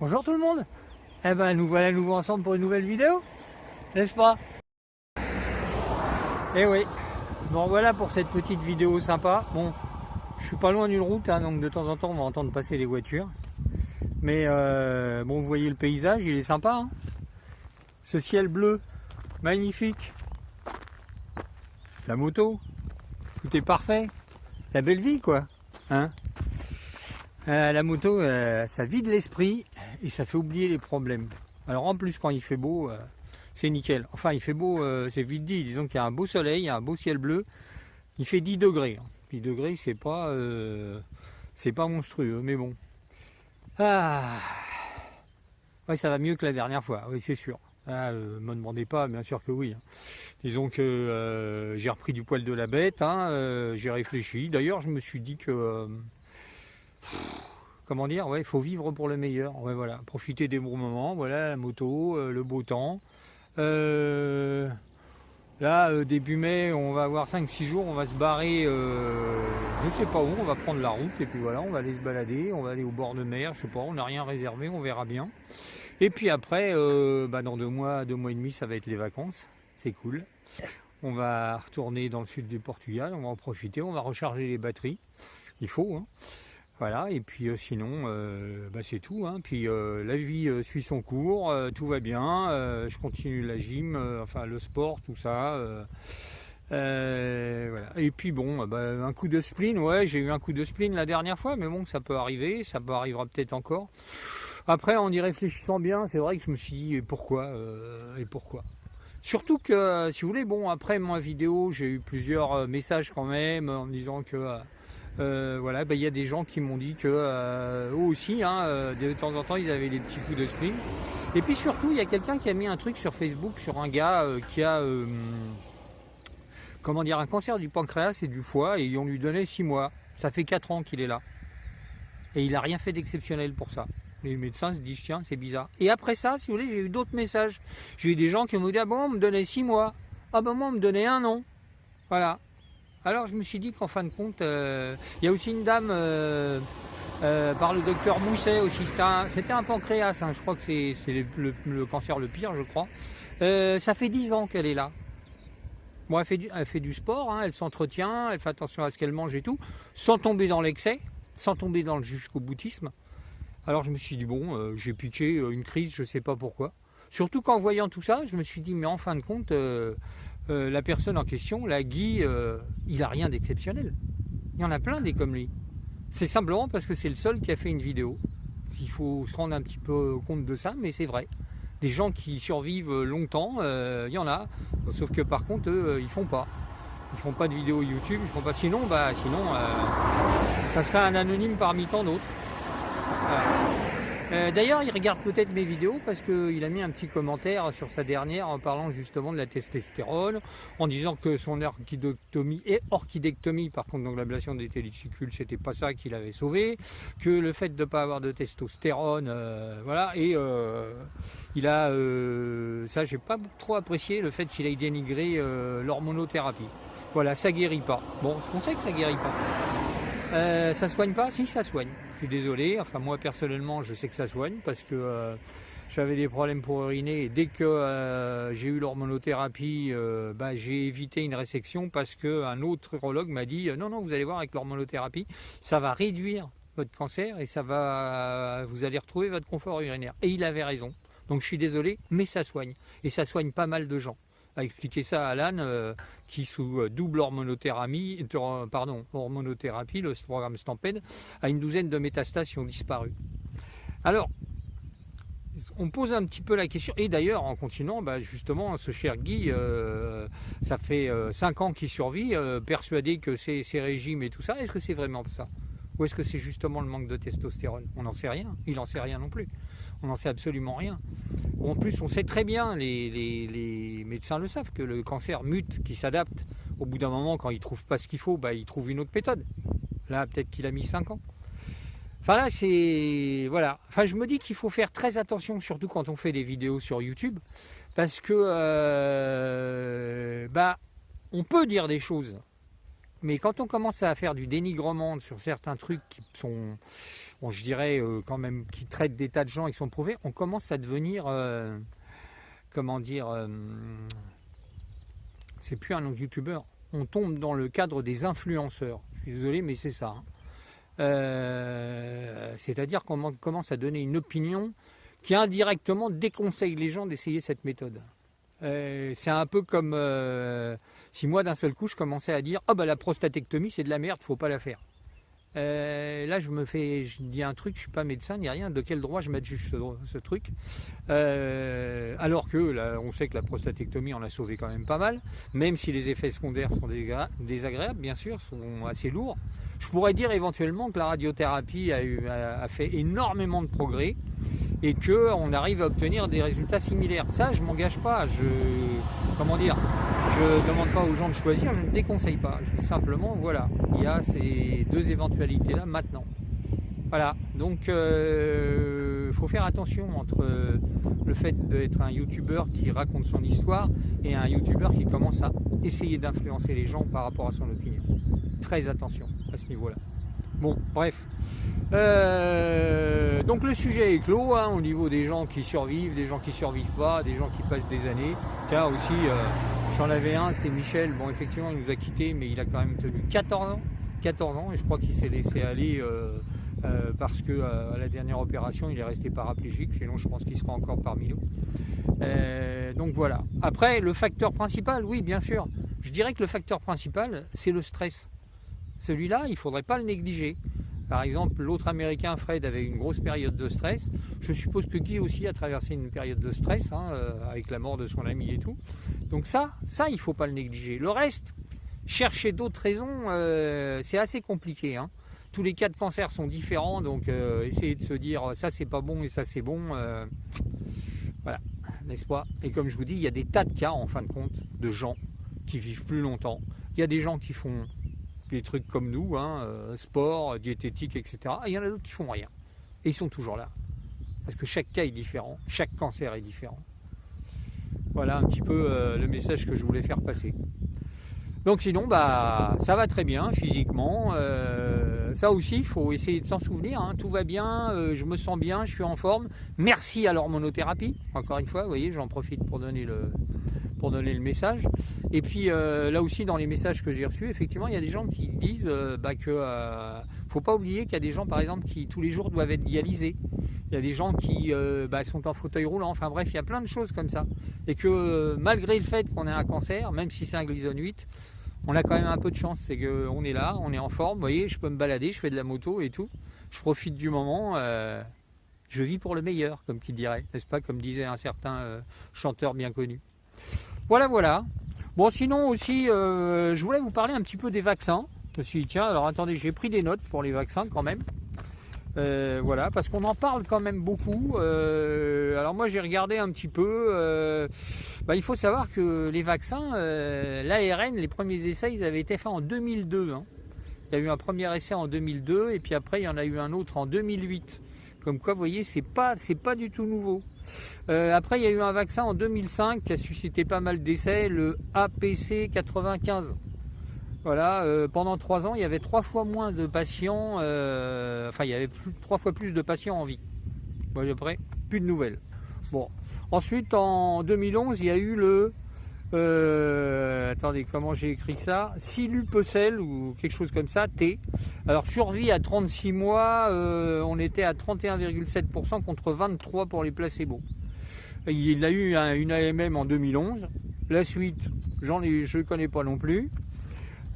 Bonjour tout le monde. Eh ben nous voilà nouveau ensemble pour une nouvelle vidéo, n'est-ce pas? Eh oui, bon voilà pour cette petite vidéo sympa. Bon, je suis pas loin d'une route, hein, donc de temps en temps on va entendre passer les voitures. Mais bon, vous voyez le paysage, il est sympa, hein, ce ciel bleu, magnifique. La moto, tout est parfait. La belle vie quoi, hein. La moto, ça vide l'esprit et ça fait oublier les problèmes. Alors en plus quand il fait beau, c'est nickel. Enfin il fait beau, c'est vite dit, disons qu'il y a un beau soleil, il y a un beau ciel bleu. Il fait 10 degrés. 10 degrés c'est pas monstrueux, mais bon. Ah, ouais, ça va mieux que la dernière fois, oui c'est sûr. Ah, me demandez pas, bien sûr que oui. Hein. Disons que j'ai repris du poil de la bête, hein, j'ai réfléchi. D'ailleurs je me suis dit que... comment dire, ouais, il faut vivre pour le meilleur, ouais, voilà, profiter des bons moments, voilà, la moto, le beau temps. Là, début mai, on va avoir 5-6 jours, on va se barrer, je sais pas où, on va prendre la route, et puis voilà, on va aller se balader, on va aller au bord de mer, je sais pas, on n'a rien réservé, on verra bien. Et puis après, dans 2 mois et demi, ça va être les vacances, c'est cool. On va retourner dans le sud du Portugal, on va en profiter, on va recharger les batteries, il faut, hein. Voilà, et puis sinon, c'est tout. Hein. Puis la vie suit son cours, tout va bien. Je continue la gym, enfin le sport, tout ça. Voilà. Et puis bon, un coup de spleen, ouais, j'ai eu un coup de spleen la dernière fois, mais bon, ça peut arriver, ça arrivera peut-être encore. Après, en y réfléchissant bien, c'est vrai que je me suis dit, et pourquoi Surtout que, si vous voulez, bon, après ma vidéo, j'ai eu plusieurs messages quand même, en me disant que... voilà, il y a des gens qui m'ont dit que eux aussi, hein, de temps en temps, ils avaient des petits coups de spleen. Et puis surtout, il y a quelqu'un qui a mis un truc sur Facebook sur un gars qui a, comment dire, un cancer du pancréas et du foie, et ils ont lui donné 6 mois. Ça fait 4 ans qu'il est là. Et il n'a rien fait d'exceptionnel pour ça. Les médecins se disent, tiens, c'est bizarre. Et après ça, si vous voulez, j'ai eu d'autres messages. J'ai eu des gens qui m'ont dit, ah bon, on me donnait 6 mois. Ah ben moi, on me donnait 1 an. Voilà. Alors je me suis dit qu'en fin de compte, il y a aussi une dame par le docteur Mousset aussi, c'était un pancréas, hein, je crois que c'est le cancer le pire, je crois. Ça fait 10 ans qu'elle est là. Bon, elle fait du sport, hein, elle s'entretient, elle fait attention à ce qu'elle mange et tout, sans tomber dans l'excès, sans tomber dans le jusqu'au boutisme. Alors je me suis dit, bon, j'ai piqué une crise, je sais pas pourquoi. Surtout qu'en voyant tout ça, je me suis dit, mais en fin de compte... la personne en question, la Guy, il a rien d'exceptionnel. Il y en a plein des comme lui. C'est simplement parce que c'est le seul qui a fait une vidéo. Il faut se rendre un petit peu compte de ça, mais c'est vrai. Des gens qui survivent longtemps, il y en a. Sauf que par contre, eux, ils font pas. Ils font pas de vidéos YouTube, ils font pas. Sinon, ça serait un anonyme parmi tant d'autres. D'ailleurs, il regarde peut-être mes vidéos parce qu'il a mis un petit commentaire sur sa dernière en parlant justement de la testostérone, en disant que son orchidectomie, par contre, donc l'ablation des testicules, c'était pas ça qui l'avait sauvé, que le fait de ne pas avoir de testostérone, voilà, et il a, ça j'ai pas trop apprécié, le fait qu'il ait dénigré l'hormonothérapie. Voilà, ça guérit pas. Bon, on sait que ça guérit pas. Ça soigne pas? Si, ça soigne. Je suis désolé, enfin moi personnellement je sais que ça soigne parce que j'avais des problèmes pour uriner et dès que j'ai eu l'hormonothérapie, j'ai évité une résection parce qu'un autre urologue m'a dit non, vous allez voir avec l'hormonothérapie, ça va réduire votre cancer et vous allez retrouver votre confort urinaire. Et il avait raison, donc je suis désolé, mais ça soigne. Et ça soigne pas mal de gens. A expliqué ça à Alan, qui sous double hormonothérapie, le programme Stampede, a une douzaine de métastases qui ont disparu. Alors, on pose un petit peu la question, et d'ailleurs en continuant, justement, ce cher Guy, ça fait 5 ans qu'il survit, persuadé que ces régimes et tout ça, est-ce que c'est vraiment ça? Ou est-ce que c'est justement le manque de testostérone? On n'en sait rien, il n'en sait rien non plus. On n'en sait absolument rien. En plus, on sait très bien, les médecins le savent, que le cancer mute, qui s'adapte. Au bout d'un moment, quand il ne trouve pas ce qu'il faut, il trouve une autre méthode. Là, peut-être qu'il a mis 5 ans. Enfin là, c'est... Voilà. Enfin, je me dis qu'il faut faire très attention, surtout quand on fait des vidéos sur YouTube, parce que... on peut dire des choses, Mais quand on commence à faire du dénigrement sur certains trucs qui sont, bon, je dirais quand même, qui traitent des tas de gens et qui sont prouvés, on commence à devenir, comment dire, c'est plus un youtubeur. On tombe dans le cadre des influenceurs. Je suis désolé, mais c'est ça. C'est-à-dire qu'on commence à donner une opinion qui indirectement déconseille les gens d'essayer cette méthode. C'est un peu comme si moi d'un seul coup je commençais à dire bah la prostatectomie c'est de la merde, faut pas la faire. Là je dis un truc, je suis pas médecin ni rien, de quel droit je m'adjuge ce truc, alors que là, on sait que la prostatectomie en a sauvé quand même pas mal, même si les effets secondaires sont désagréables bien sûr, sont assez lourds. Je pourrais dire éventuellement que la radiothérapie a fait énormément de progrès et qu'on arrive à obtenir des résultats similaires. Ça, je ne m'engage pas, je ne demande pas aux gens de choisir, je ne déconseille pas. Je dis simplement, voilà, il y a ces deux éventualités-là maintenant. Voilà, donc faut faire attention entre le fait d'être un youtubeur qui raconte son histoire et un youtubeur qui commence à essayer d'influencer les gens par rapport à son opinion. Très attention à ce niveau-là. Bon, bref. Donc le sujet est clos au niveau des gens qui survivent, des gens qui survivent pas, des gens qui passent des années. Tiens aussi, j'en avais un, c'était Michel. Bon, effectivement, il nous a quittés, mais il a quand même tenu 14 ans. 14 ans, et je crois qu'il s'est laissé aller parce que à la dernière opération, il est resté paraplégique. Sinon, je pense qu'il sera encore parmi nous. Donc voilà. Après, le facteur principal, oui, bien sûr. Je dirais que le facteur principal, c'est le stress. Celui-là, il ne faudrait pas le négliger. Par exemple, l'autre américain, Fred, avait une grosse période de stress. Je suppose que Guy aussi a traversé une période de stress, avec la mort de son ami et tout. Donc ça il ne faut pas le négliger. Le reste, chercher d'autres raisons, c'est assez compliqué. Tous les cas de cancer sont différents, donc essayer de se dire ça c'est pas bon et ça c'est bon, voilà, n'est-ce pas? Et comme je vous dis, il y a des tas de cas, en fin de compte, de gens qui vivent plus longtemps. Il y a des gens qui font des trucs comme nous, sport, diététique, etc. Et il y en a d'autres qui font rien. Et ils sont toujours là. Parce que chaque cas est différent, chaque cancer est différent. Voilà un petit peu le message que je voulais faire passer. Donc sinon, ça va très bien physiquement. Ça aussi, il faut essayer de s'en souvenir. Tout va bien, je me sens bien, je suis en forme. Merci à l'hormonothérapie. Encore une fois, vous voyez, j'en profite pour donner le message. Et puis là aussi, dans les messages que j'ai reçus, effectivement, il y a des gens qui disent que faut pas oublier qu'il y a des gens, par exemple, qui tous les jours doivent être dialysés. Il y a des gens qui sont en fauteuil roulant. Enfin bref, il y a plein de choses comme ça. Et que malgré le fait qu'on ait un cancer, même si c'est un glisone 8, on a quand même un peu de chance. C'est qu'on est là, on est en forme. Vous voyez, je peux me balader, je fais de la moto et tout. Je profite du moment. Je vis pour le meilleur, comme qui dirait, n'est-ce pas, comme disait un certain chanteur bien connu. Voilà. Bon, sinon aussi, je voulais vous parler un petit peu des vaccins. Je me suis dit, tiens, alors attendez, j'ai pris des notes pour les vaccins quand même. Voilà, parce qu'on en parle quand même beaucoup. Alors moi, j'ai regardé un petit peu. Il faut savoir que les vaccins, l'ARN, les premiers essais, ils avaient été faits en 2002. Il y a eu un premier essai en 2002, et puis après, il y en a eu un autre en 2008. Comme quoi, vous voyez, c'est pas du tout nouveau. Après, il y a eu un vaccin en 2005 qui a suscité pas mal d'essais, le APC 95. Voilà, pendant 3 ans, il y avait 3 fois moins de patients, il y avait 3 fois plus de patients en vie. Bon, après, plus de nouvelles. Bon, ensuite, en 2011, il y a eu le... attendez, comment j'ai écrit ça? Silupecel ou quelque chose comme ça, T. Alors, survie à 36 mois, on était à 31,7% contre 23% pour les placebos. Il a eu une AMM en 2011. La suite, je ne connais pas non plus.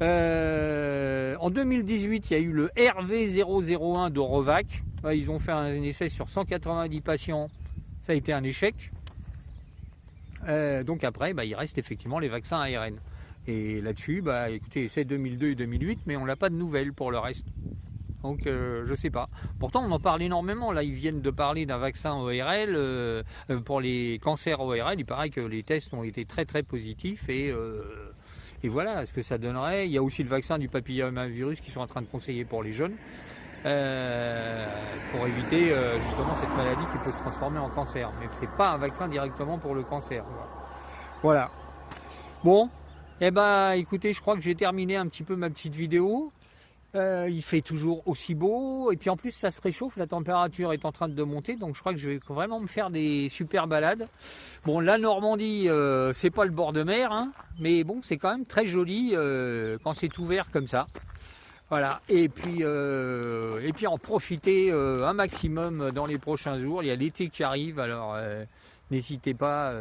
En 2018, il y a eu le RV001 d'Orovac. Ils ont fait un essai sur 190 patients. Ça a été un échec. Donc après, il reste effectivement les vaccins ARN. Et là-dessus, écoutez, c'est 2002 et 2008, mais on n'a pas de nouvelles pour le reste. Donc je sais pas. Pourtant, on en parle énormément. Là, ils viennent de parler d'un vaccin ORL. Pour les cancers ORL, il paraît que les tests ont été très très positifs et voilà ce que ça donnerait. Il y a aussi le vaccin du papillomavirus qui sont en train de conseiller pour les jeunes pour éviter justement cette maladie qui peut se transformer en cancer. Mais c'est pas un vaccin directement pour le cancer. Voilà. Bon, Eh ben, écoutez, je crois que j'ai terminé un petit peu ma petite vidéo. Il fait toujours aussi beau, et puis en plus ça se réchauffe, la température est en train de monter, donc je crois que je vais vraiment me faire des super balades. Bon, la Normandie, c'est pas le bord de mer, hein, mais bon, c'est quand même très joli quand c'est ouvert comme ça. Voilà, et puis en profiter un maximum dans les prochains jours. Il y a l'été qui arrive, alors n'hésitez pas,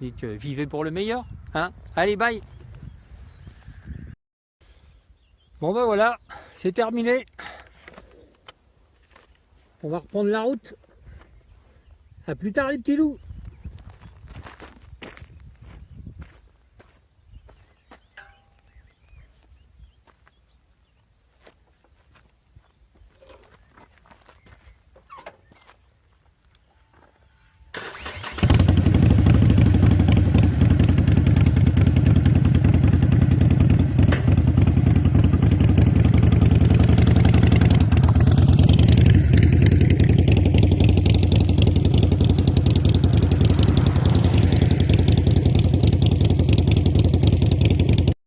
vivez pour le meilleur. Hein. Allez, bye. Bon ben voilà, c'est terminé. On va reprendre la route. À plus tard les petits loups.